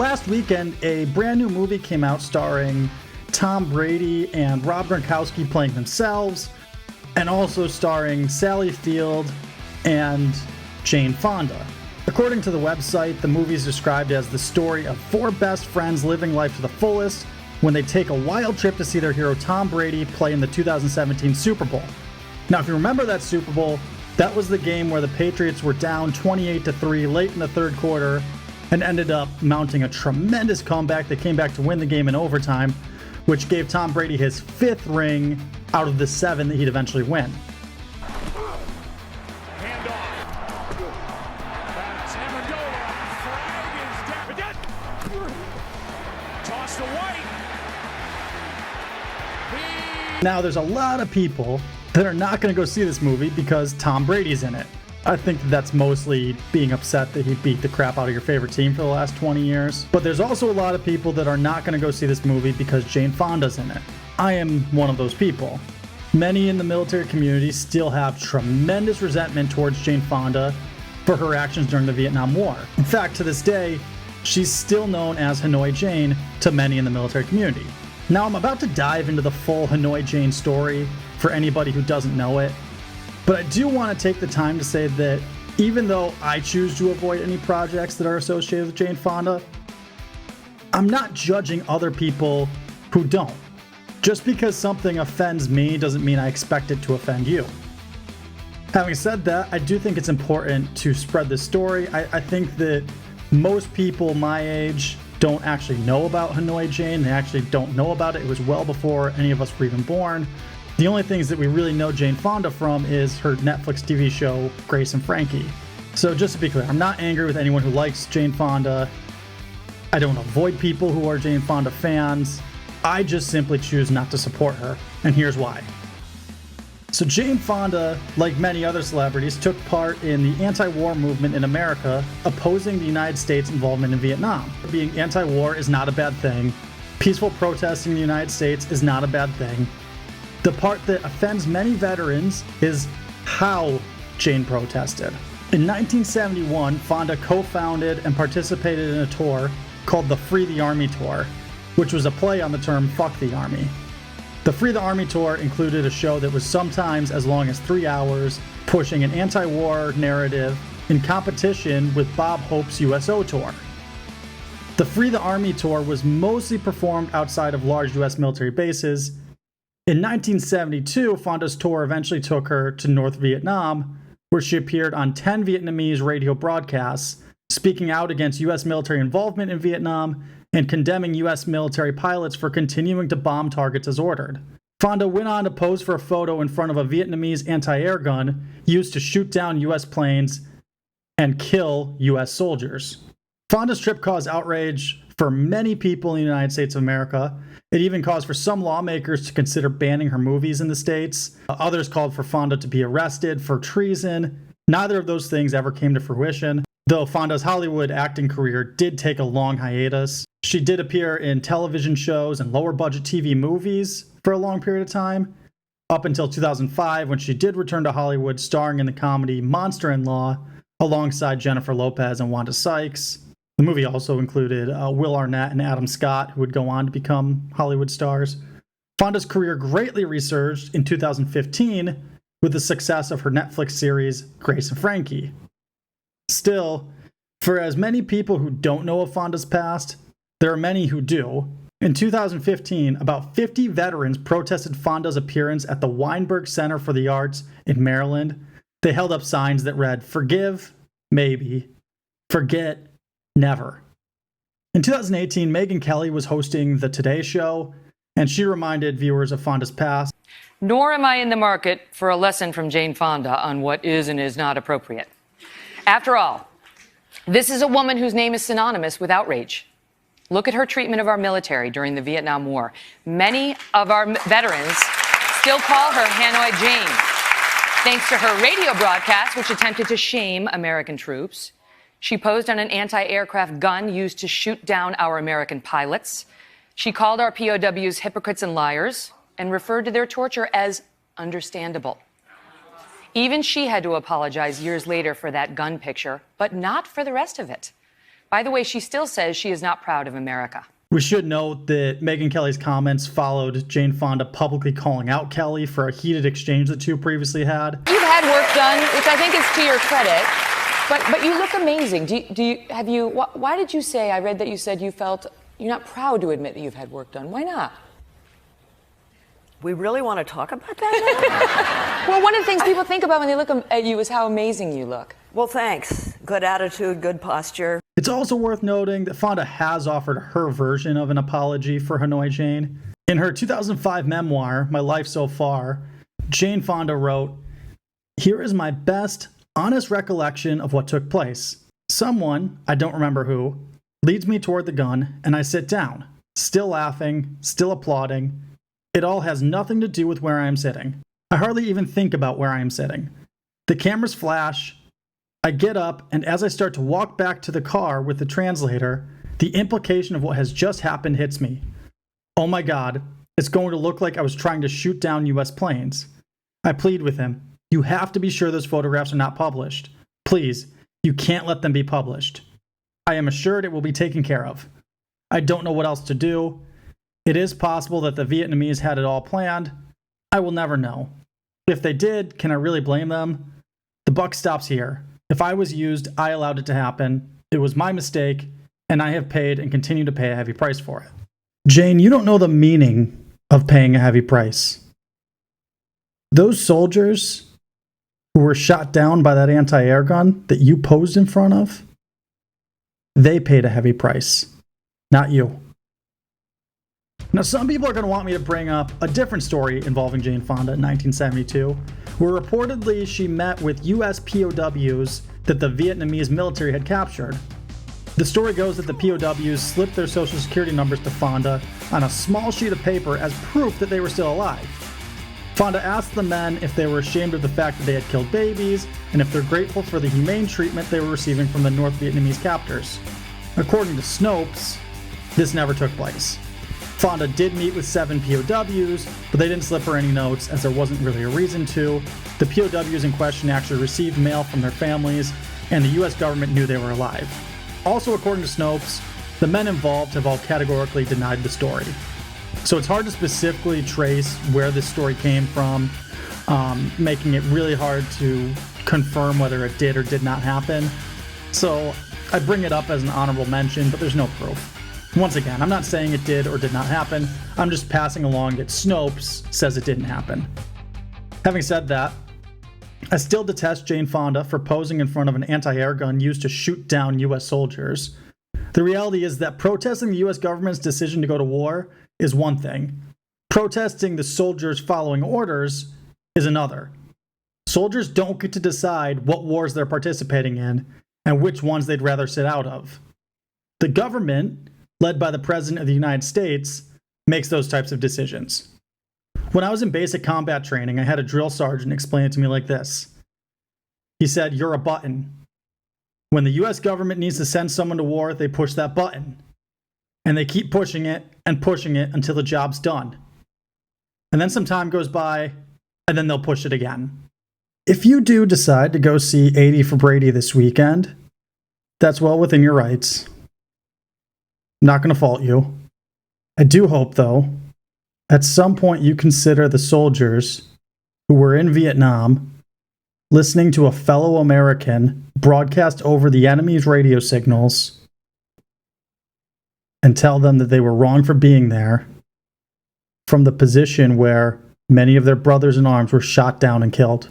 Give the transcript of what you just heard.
Last weekend, a brand new movie came out starring Tom Brady and Rob Gronkowski playing themselves, and also starring Sally Field and Jane Fonda. According to the website, the movie is described as the story of four best friends living life to the fullest when they take a wild trip to see their hero Tom Brady play in the 2017 Super Bowl. Now, if you remember that Super Bowl, that was the game where the Patriots were down 28-3 late in the third quarter and ended up mounting a tremendous comeback. They came back to win the game in overtime, which gave Tom Brady his fifth ring out of the 7 that he'd eventually win. Now, there's a lot of people that are not going to go see this movie because Tom Brady's in it. I think that's mostly being upset that he beat the crap out of your favorite team for the last 20 years. But there's also a lot of people that are not going to go see this movie because Jane Fonda's in it. I am one of those people. Many in the military community still have tremendous resentment towards Jane Fonda for her actions during the Vietnam War. In fact, to this day, she's still known as Hanoi Jane to many in the military community. Now, I'm about to dive into the full Hanoi Jane story for anybody who doesn't know it, but I do want to take the time to say that even though I choose to avoid any projects that are associated with Jane Fonda, I'm not judging other people who don't. Just because something offends me doesn't mean I expect it to offend you. Having said that, I do think it's important to spread this story. I think that most people my age don't actually know about Hanoi Jane. They actually don't know about it. It was well before any of us were even born. The only things that we really know Jane Fonda from is her Netflix TV show, Grace and Frankie. So just to be clear, I'm not angry with anyone who likes Jane Fonda. I don't avoid people who are Jane Fonda fans. I just simply choose not to support her, and here's why. So Jane Fonda, like many other celebrities, took part in the anti-war movement in America, opposing the United States' involvement in Vietnam. Being anti-war is not a bad thing. Peaceful protesting in the United States is not a bad thing. The part that offends many veterans is how Jane protested. In 1971, Fonda co-founded and participated in a tour called the Free the Army Tour, which was a play on the term Fuck the Army. The Free the Army Tour included a show that was sometimes as long as 3 hours, pushing an anti-war narrative in competition with Bob Hope's USO Tour. The Free the Army Tour was mostly performed outside of large US military bases. In 1972, Fonda's tour eventually took her to North Vietnam, where she appeared on 10 Vietnamese radio broadcasts, speaking out against US military involvement in Vietnam and condemning US military pilots for continuing to bomb targets as ordered. Fonda went on to pose for a photo in front of a Vietnamese anti-air gun used to shoot down US planes and kill US soldiers. Fonda's trip caused outrage for many people in the United States of America. It even caused for some lawmakers to consider banning her movies in the States. Others called for Fonda to be arrested for treason. Neither of those things ever came to fruition, though Fonda's Hollywood acting career did take a long hiatus. She did appear in television shows and lower budget TV movies for a long period of time, up until 2005 when she did return to Hollywood starring in the comedy Monster-in-Law alongside Jennifer Lopez and Wanda Sykes. The movie also included Will Arnett and Adam Scott, who would go on to become Hollywood stars. Fonda's career greatly resurged in 2015 with the success of her Netflix series Grace and Frankie. Still, for as many people who don't know of Fonda's past, there are many who do. In 2015, about 50 veterans protested Fonda's appearance at the Weinberg Center for the Arts in Maryland. They held up signs that read, "Forgive, maybe. Forget, never." In 2018, Megyn Kelly was hosting The Today Show, and she reminded viewers of Fonda's past. Nor am I in the market for a lesson from Jane Fonda on what is and is not appropriate. After all, this is a woman whose name is synonymous with outrage. Look at her treatment of our military during the Vietnam War. Many of our veterans still call her Hanoi Jane. Thanks to her radio broadcast, which attempted to shame American troops, she posed on an anti-aircraft gun used to shoot down our American pilots. She called our POWs hypocrites and liars and referred to their torture as understandable. Even she had to apologize years later for that gun picture, but not for the rest of it. By the way, she still says she is not proud of America. We should note that Megyn Kelly's comments followed Jane Fonda publicly calling out Kelly for a heated exchange the two previously had. You've had work done, which I think is to your credit, but you look amazing. Why did you say, I read that you said you felt you're not proud to admit that you've had work done. Why not? We really want to talk about that now? Well, one of the things people think about when they look at you is how amazing you look. Well, thanks. Good attitude, good posture. It's also worth noting that Fonda has offered her version of an apology for Hanoi Jane. In her 2005 memoir, My Life So Far, Jane Fonda wrote, "Here is my best, honest recollection of what took place. Someone, I don't remember who, leads me toward the gun, and I sit down, still laughing, still applauding. It all has nothing to do with where I am sitting. I hardly even think about where I am sitting. The cameras flash. I get up, and as I start to walk back to the car with the translator, the implication of what has just happened hits me. Oh my God, it's going to look like I was trying to shoot down US planes. I plead with him, you have to be sure those photographs are not published. Please, you can't let them be published. I am assured it will be taken care of. I don't know what else to do. It is possible that the Vietnamese had it all planned. I will never know. If they did, can I really blame them? The buck stops here. If I was used, I allowed it to happen. It was my mistake, and I have paid and continue to pay a heavy price for it." Jane, you don't know the meaning of paying a heavy price. Those soldiers who were shot down by that anti-air gun that you posed in front of, they paid a heavy price, not you. Now, some people are going to want me to bring up a different story involving Jane Fonda in 1972, where reportedly she met with US POWs that the Vietnamese military had captured. The story goes that the POWs slipped their social security numbers to Fonda on a small sheet of paper as proof that they were still alive. Fonda asked the men if they were ashamed of the fact that they had killed babies, and if they're grateful for the humane treatment they were receiving from the North Vietnamese captors. According to Snopes, this never took place. Fonda did meet with 7 POWs, but they didn't slip her any notes as there wasn't really a reason to. The POWs in question actually received mail from their families, and the US government knew they were alive. Also, according to Snopes, the men involved have all categorically denied the story. So it's hard to specifically trace where this story came from, making it really hard to confirm whether it did or did not happen. So I bring it up as an honorable mention, but there's no proof. Once again, I'm not saying it did or did not happen. I'm just passing along that Snopes says it didn't happen. Having said that, I still detest Jane Fonda for posing in front of an anti-air gun used to shoot down US soldiers. The reality is that protesting the US government's decision to go to war is one thing. Protesting the soldiers following orders is another. Soldiers don't get to decide what wars they're participating in and which ones they'd rather sit out of. The government, led by the President of the United States, makes those types of decisions. When I was in basic combat training, I had a drill sergeant explain it to me like this. He said, "You're a button. When the US government needs to send someone to war, they push that button. And they keep pushing it until the job's done. And then some time goes by, and then they'll push it again." If you do decide to go see 80 for Brady this weekend, that's well within your rights. Not going to fault you. I do hope, though, at some point you consider the soldiers who were in Vietnam listening to a fellow American broadcast over the enemy's radio signals and tell them that they were wrong for being there from the position where many of their brothers in arms were shot down and killed.